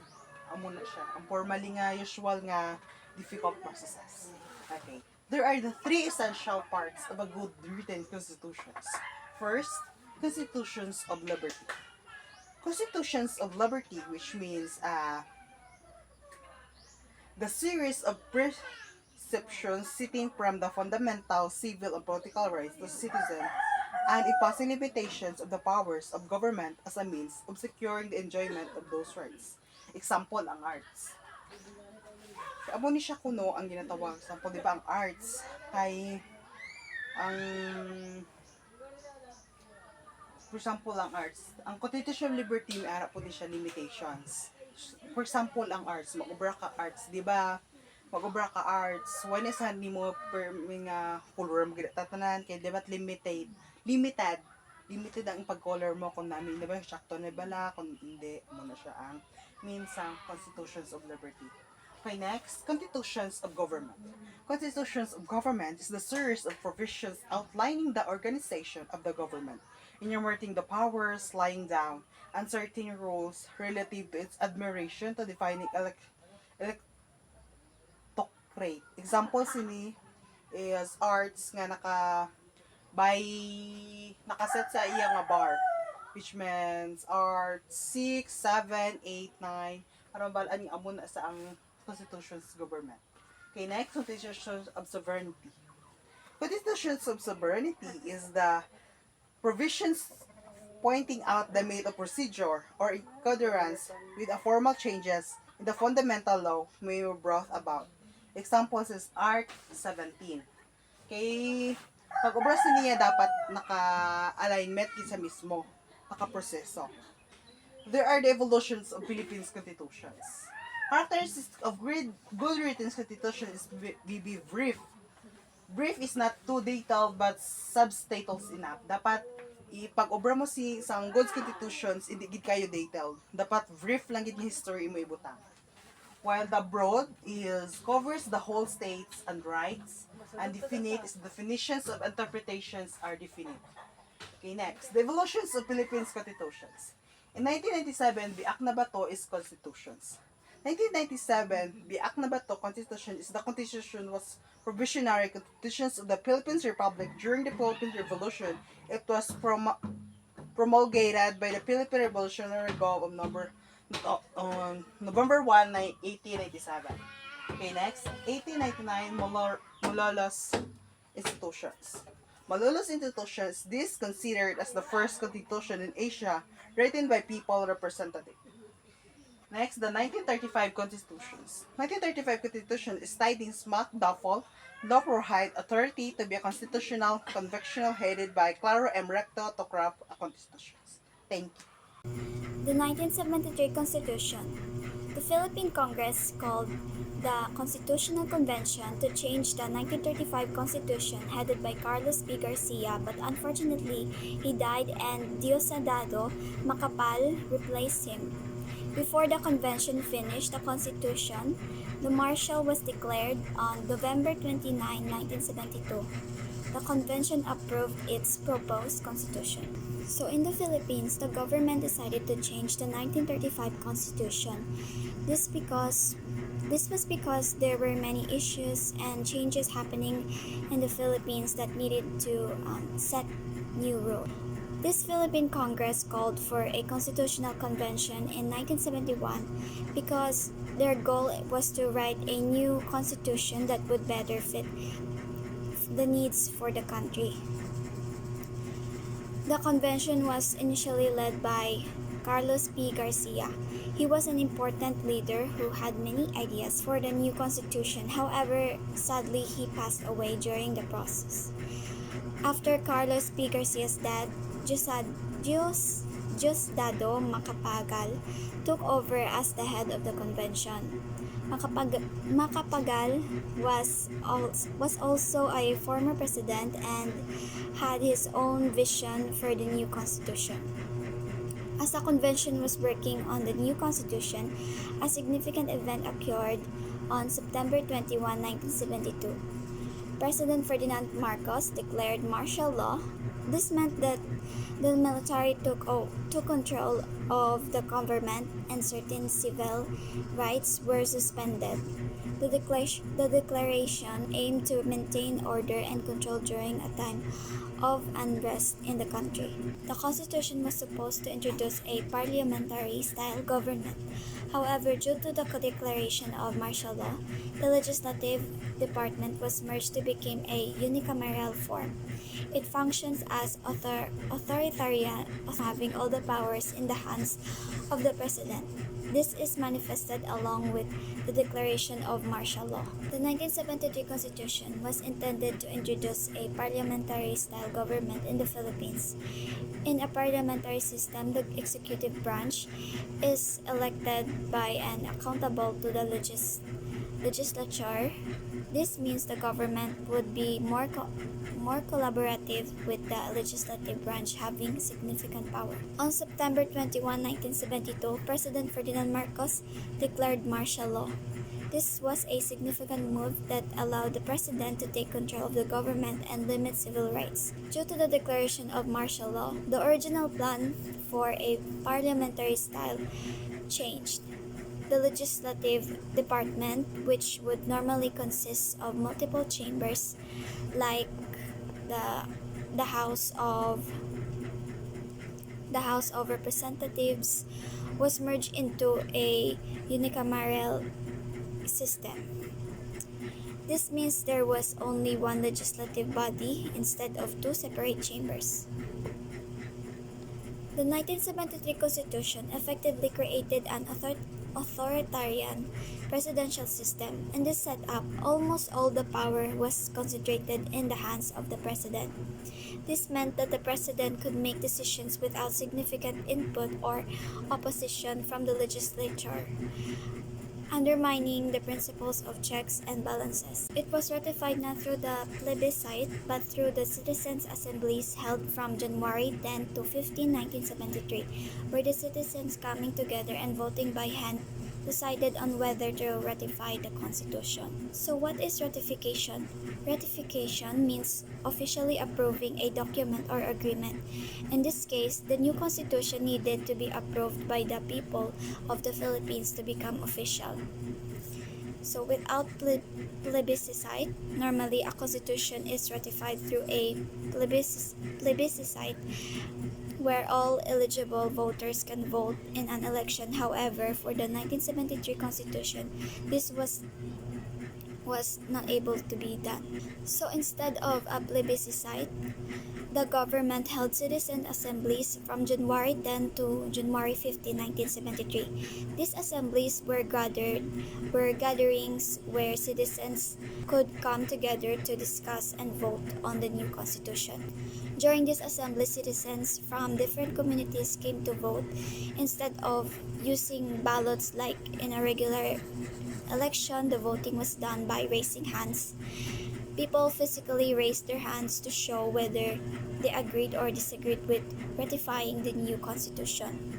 amo na siya, ang formally nga usual nga difficult processes. Okay. There are the three essential parts of a good written constitutions. First, constitutions of liberty. Constitutions of liberty, which means the series of prescriptions setting from the fundamental civil and political rights to citizens and imposing limitations of the powers of government as a means of securing the enjoyment of those rights. Example, ang arts. Amo ni siya kuno ang ginatawag sa di ba ang arts kay ang for example ang arts ang constitutional liberty may ara po din siya limitations. For example ang arts mag-obra ka arts di ba mag-obra ka arts when is nimo per mga color mo gitatanan kay di ba limited ang pag-color mo kung namin di ba sakto na bala kung hindi mo na siya ang minsang constitutions of liberty. Okay, next, constitutions of government. Constitutions of government is the series of provisions outlining the organization of the government, enumerating the powers, laying down uncertain rules relative to its admiration to defining electocrate. Examples ini is arts nga nakaset sa iya nga bar, which means art 6, 7, 8, 9, aron ba ani amo na sa ang constitutions government. Okay, next, constitutions of sovereignty. Constitutions of sovereignty is the provisions pointing out the mode of procedure or concurrence with a formal changes in the fundamental law may be brought about. Examples is Art 17. Okay, pag-obra niya dapat naka-alignment sa mismo, naka-proseso. There are the evolutions of Philippines constitutions. Characteristics of good written constitution is be brief. Brief is not too detailed but substatals enough. Dapat ipag-obra mo si isang good constitutions, hindi gid kayo detailed. Dapat brief lang gid history mo ibutang. While the broad covers the whole states and rights, and definitions of interpretations are definite. Okay, next, the evolutions of Philippines constitutions. In 1997, biak na bato is constitutions. 1997, biak na bato constitution is the constitution was provisionary constitutions of the Philippines Republic during the Philippine Revolution. It was promulgated by the Philippine Revolutionary Gov of November 1, 1897. Okay, next, 1899, Malolos institutions. Malolos institutions, this considered as the first constitution in Asia written by people representative. Next, the 1935 constitutions. 1935 constitution is tidings MacDuffel, Doppelheit authority to be a constitutional conventional headed by Claro M. Recto to craft a constitution. Thank you. The 1973 Constitution. The Philippine Congress called the Constitutional Convention to change the 1935 Constitution headed by Carlos P. Garcia, but unfortunately he died and Diosdado Macapal replaced him. Before the convention finished the Constitution, the martial was declared on November 29, 1972. The convention approved its proposed constitution. So in the Philippines, the government decided to change the 1935 constitution. This was because there were many issues and changes happening in the Philippines that needed to set new rules. This Philippine Congress called for a constitutional convention in 1971 because their goal was to write a new constitution that would better fit the needs for the country. The convention was initially led by Carlos P. Garcia. He was an important leader who had many ideas for the new constitution. However, sadly, he passed away during the process. After Carlos P. Garcia's death, Diosdado Macapagal took over as the head of the convention. Macapagal was also a former president and had his own vision for the new constitution. As the convention was working on the new constitution, a significant event occurred on September 21, 1972. President Ferdinand Marcos declared martial law. This meant that the military took control of the government and certain civil rights were suspended. The declaration aimed to maintain order and control during a time of unrest in the country. The constitution was supposed to introduce a parliamentary-style government. However, due to the declaration of martial law, the legislative department was merged to become a unicameral form. It functions as authoritarian, having all the powers in the hands of the president. This is manifested along with the declaration of martial law. The 1973 Constitution was intended to introduce a parliamentary-style government in the Philippines. In a parliamentary system, the executive branch is elected by and accountable to the legislature. This means the government would be more collaborative with the legislative branch having significant power. On September 21, 1972, President Ferdinand Marcos declared martial law. This was a significant move that allowed the president to take control of the government and limit civil rights. Due to the declaration of martial law, the original plan for a parliamentary style changed. The legislative department, which would normally consist of multiple chambers like the House of Representatives, was merged into a unicameral system. This means there was only one legislative body instead of two separate chambers. The 1973 Constitution effectively created an authoritarian presidential system. In this setup, almost all the power was concentrated in the hands of the president. This meant that the president could make decisions without significant input or opposition from the legislature, undermining the principles of checks and balances. It was ratified not through the plebiscite but through the citizens' assemblies held from January 10 to 15, 1973, where the citizens coming together and voting by hand decided on whether to ratify the Constitution. So what is ratification? Ratification means officially approving a document or agreement. In this case, the new Constitution needed to be approved by the people of the Philippines to become official. So without plebiscite, normally a constitution is ratified through a plebiscite, where all eligible voters can vote in an election. However, for the 1973 Constitution, this was not able to be done. So instead of a plebiscite, the government held citizen assemblies from January 10 to January 15, 1973. These assemblies were gatherings where citizens could come together to discuss and vote on the new constitution. During this assembly, citizens from different communities came to vote. Instead of using ballots like in a regular election, the voting was done by raising hands. People physically raised their hands to show whether they agreed or disagreed with ratifying the new constitution.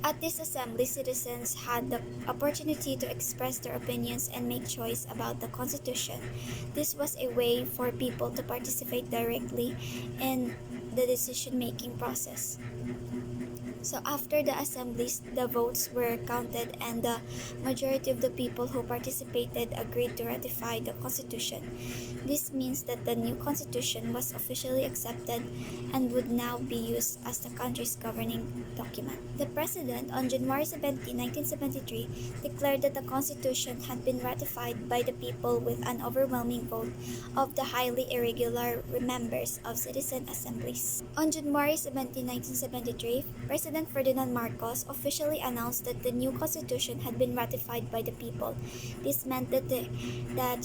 At this assembly, citizens had the opportunity to express their opinions and make choice about the constitution. This was a way for people to participate directly in the decision-making process. So after the assemblies, the votes were counted and the majority of the people who participated agreed to ratify the constitution. This means that the new constitution was officially accepted and would now be used as the country's governing document. The president on January 17, 1973 declared that the constitution had been ratified by the people with an overwhelming vote of the highly irregular members of citizen assemblies. On January 17, 1973, President Ferdinand Marcos officially announced that the new constitution had been ratified by the people. This meant that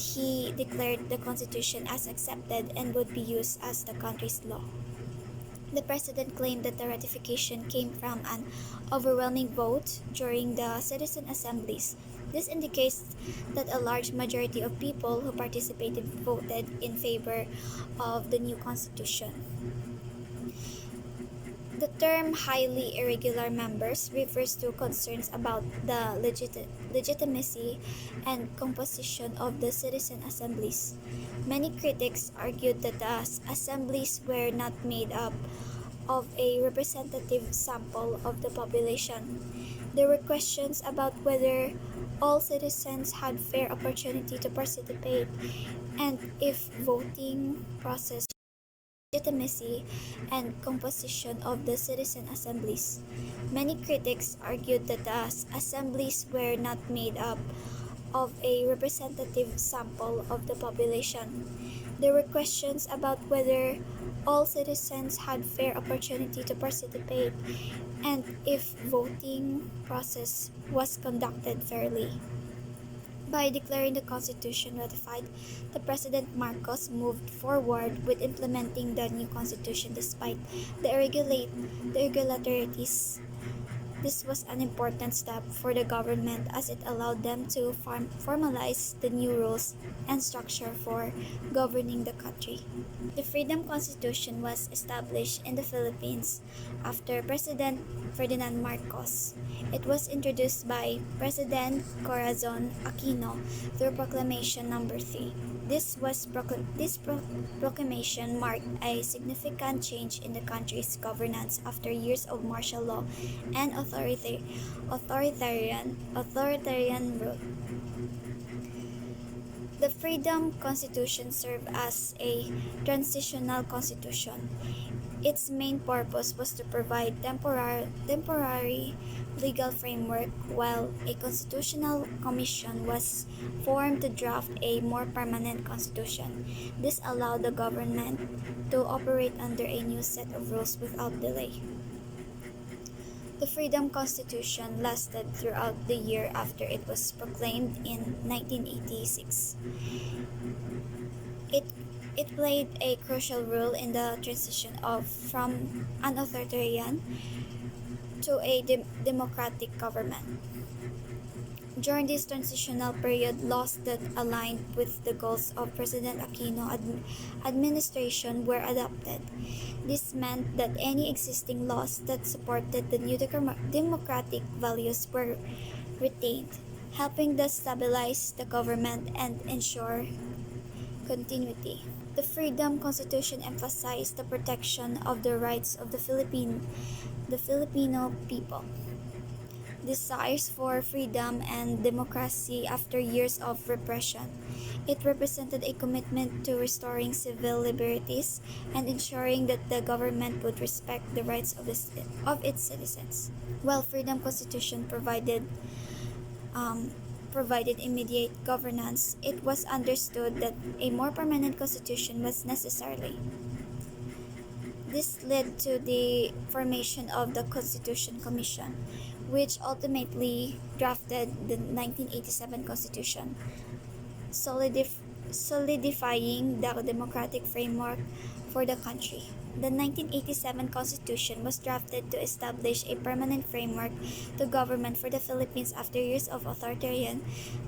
he declared the constitution as accepted and would be used as the country's law. The president claimed that the ratification came from an overwhelming vote during the citizen assemblies. This indicates that a large majority of people who participated voted in favor of the new constitution. The term highly irregular members refers to concerns about the legitimacy and composition of the citizen assemblies. Many critics argued that the assemblies were not made up of a representative sample of the population. There were questions about whether all citizens had fair opportunity to participate and if voting process legitimacy and composition of the citizen assemblies. Many critics argued that the assemblies were not made up of a representative sample of the population. There were questions about whether all citizens had fair opportunity to participate and if voting process was conducted fairly. By declaring the Constitution ratified, the President Marcos moved forward with implementing the new Constitution despite the irregularities. This was an important step for the government as it allowed them to formalize the new rules and structure for governing the country. The Freedom Constitution was established in the Philippines after President Ferdinand Marcos. It was introduced by President Corazon Aquino through Proclamation No. 3. This proclamation marked a significant change in the country's governance after years of martial law and authoritarian rule. The Freedom Constitution served as a transitional constitution. Its main purpose was to provide temporary legal framework while a constitutional commission was formed to draft a more permanent constitution. This allowed the government to operate under a new set of rules without delay. The Freedom Constitution lasted throughout the year after it was proclaimed in 1986. It played a crucial role in the transition from an authoritarian to a democratic government. During this transitional period, laws that aligned with the goals of President Aquino administration were adopted. This meant that any existing laws that supported the new democratic values were retained, helping to stabilize the government and ensure continuity. The Freedom Constitution emphasized the protection of the rights of the Filipino people. desires for freedom and democracy after years of repression. It represented a commitment to restoring civil liberties and ensuring that the government would respect the rights of its citizens. While Freedom Constitution provided immediate governance, it was understood that a more permanent constitution was necessary. This led to the formation of the Constitution Commission, which ultimately drafted the 1987 Constitution, solidifying the democratic framework for the country. The 1987 Constitution was drafted to establish a permanent framework to government for the Philippines after years of authoritarian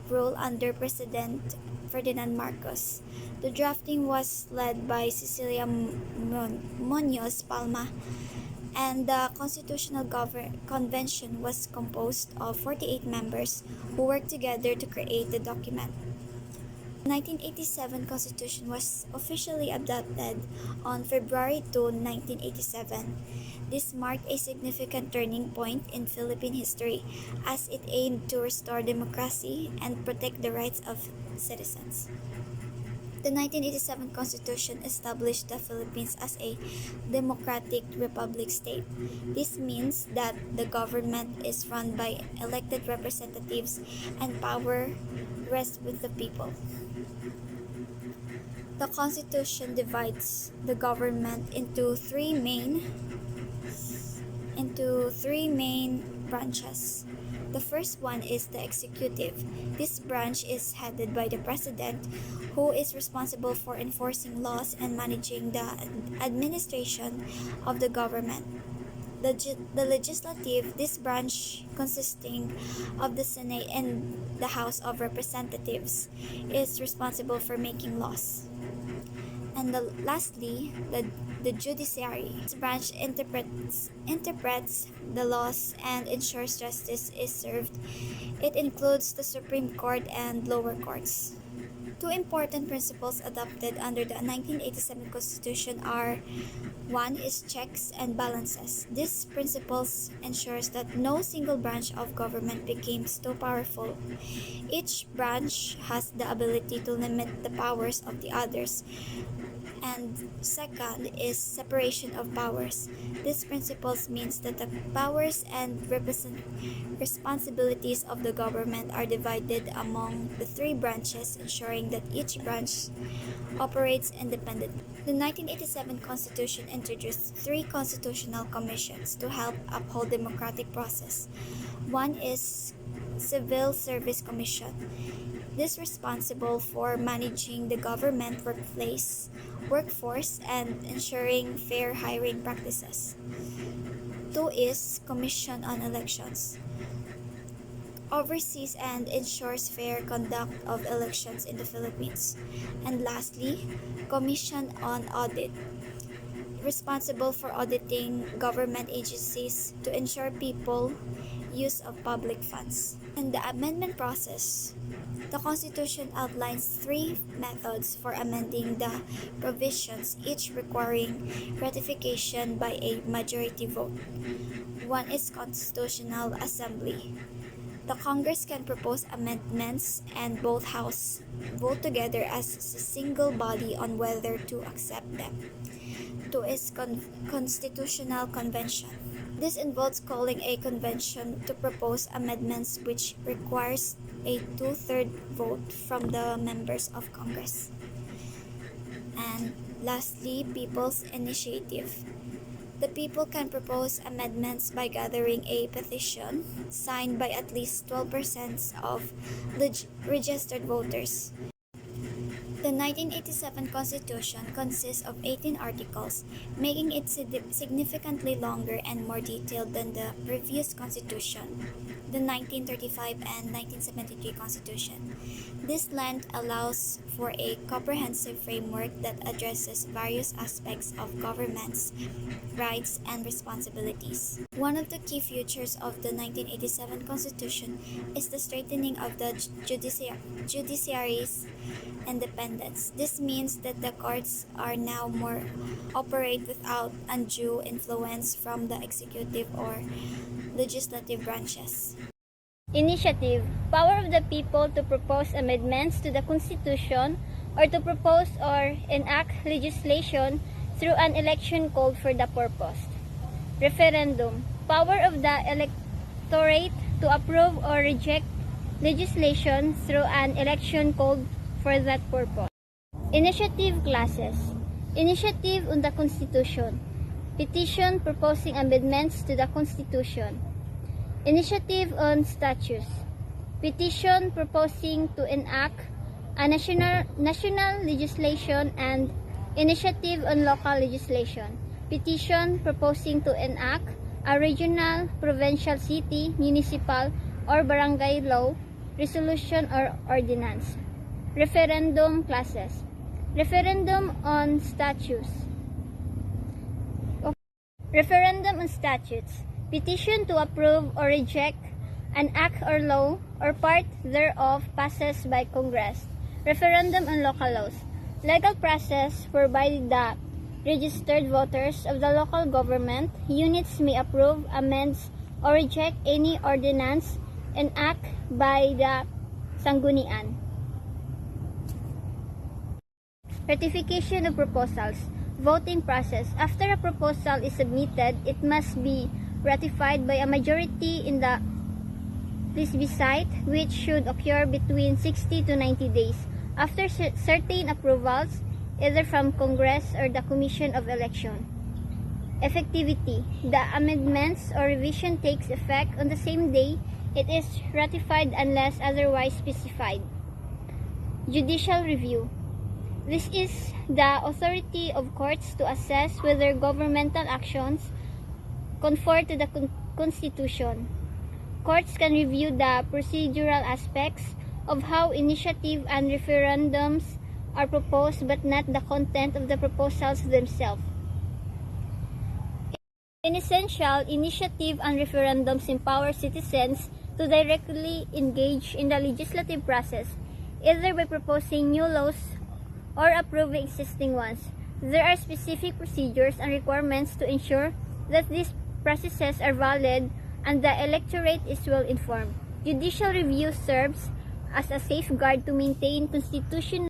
rule under President Ferdinand Marcos. The drafting was led by Cecilia Muñoz Palma, and the Constitutional Convention was composed of 48 members who worked together to create the document. The 1987 Constitution was officially adopted on February 2, 1987. This marked a significant turning point in Philippine history as it aimed to restore democracy and protect the rights of citizens. The 1987 Constitution established the Philippines as a democratic republic state. This means that the government is run by elected representatives and power rests with the people. The Constitution divides the government into three main branches. The first one is the executive. This branch is headed by the president, who is responsible for enforcing laws and managing the administration of the government. The legislative, this branch consisting of the Senate and the House of Representatives, is responsible for making laws. And lastly, the judiciary. This branch interprets the laws and ensures justice is served. It includes the Supreme Court and lower courts. Two important principles adopted under the 1987 Constitution are: one is checks and balances. This principles ensures that no single branch of government becomes too powerful. Each branch has the ability to limit the powers of the others. And second is separation of powers. This principles means that the powers and responsibilities of the government are divided among the three branches, ensuring that each branch operates independently. The 1987 Constitution introduced three constitutional commissions to help uphold democratic process. One is Civil Service Commission. This is responsible for managing the government workforce and ensuring fair hiring practices. Two is Commission on Elections. Oversees and ensures fair conduct of elections in the Philippines. And lastly, Commission on Audit, responsible for auditing government agencies to ensure people use of public funds. In the amendment process, the Constitution outlines three methods for amending the provisions, each requiring ratification by a majority vote. One is Constitutional Assembly. The Congress can propose amendments and both houses vote together as a single body on whether to accept them. Two is Constitutional Convention. This involves calling a convention to propose amendments, which requires a two-thirds vote from the members of Congress. And lastly, People's Initiative. The people can propose amendments by gathering a petition signed by at least 12% of registered voters. The 1987 Constitution consists of 18 articles, making it significantly longer and more detailed than the previous Constitution, the 1935 and 1973 Constitution. This length allows for a comprehensive framework that addresses various aspects of government's rights and responsibilities. One of the key features of the 1987 Constitution is the strengthening of the judiciary's independence. This means that the courts are now more operate without undue influence from the executive or legislative branches. Initiative, power of the people to propose amendments to the Constitution or to propose or enact legislation through an election called for the purpose. Referendum, power of the electorate to approve or reject legislation through an election called for that purpose. Initiative classes, initiative on the Constitution, petition proposing amendments to the Constitution, initiative on statutes, petition proposing to enact a national legislation, and initiative on local legislation, petition proposing to enact a regional, provincial, city, municipal, or barangay law, resolution, or ordinance. Referendum classes, referendum on statutes, referendum on statutes, petition to approve or reject an act or law or part thereof passes by Congress. Referendum on local laws, legal process whereby the registered voters of the local government units may approve, amend, or reject any ordinance and act by the sanggunian. Ratification of proposals, voting process. After a proposal is submitted, it must be ratified by a majority in the plebiscite, which should occur between 60 to 90 days after certain approvals, either from Congress or the Commission of Election. Effectivity. The amendments or revision takes effect on the same day it is ratified unless otherwise specified. Judicial review. This is the authority of courts to assess whether governmental actions conform to the Constitution. Courts can review the procedural aspects of how initiative and referendums are proposed, but not the content of the proposals themselves. In essential, initiative and referendums empower citizens to directly engage in the legislative process, either by proposing new laws or approving existing ones. There are specific procedures and requirements to ensure that these processes are valid and the electorate is well informed. Judicial review serves as a safeguard to maintain constitutional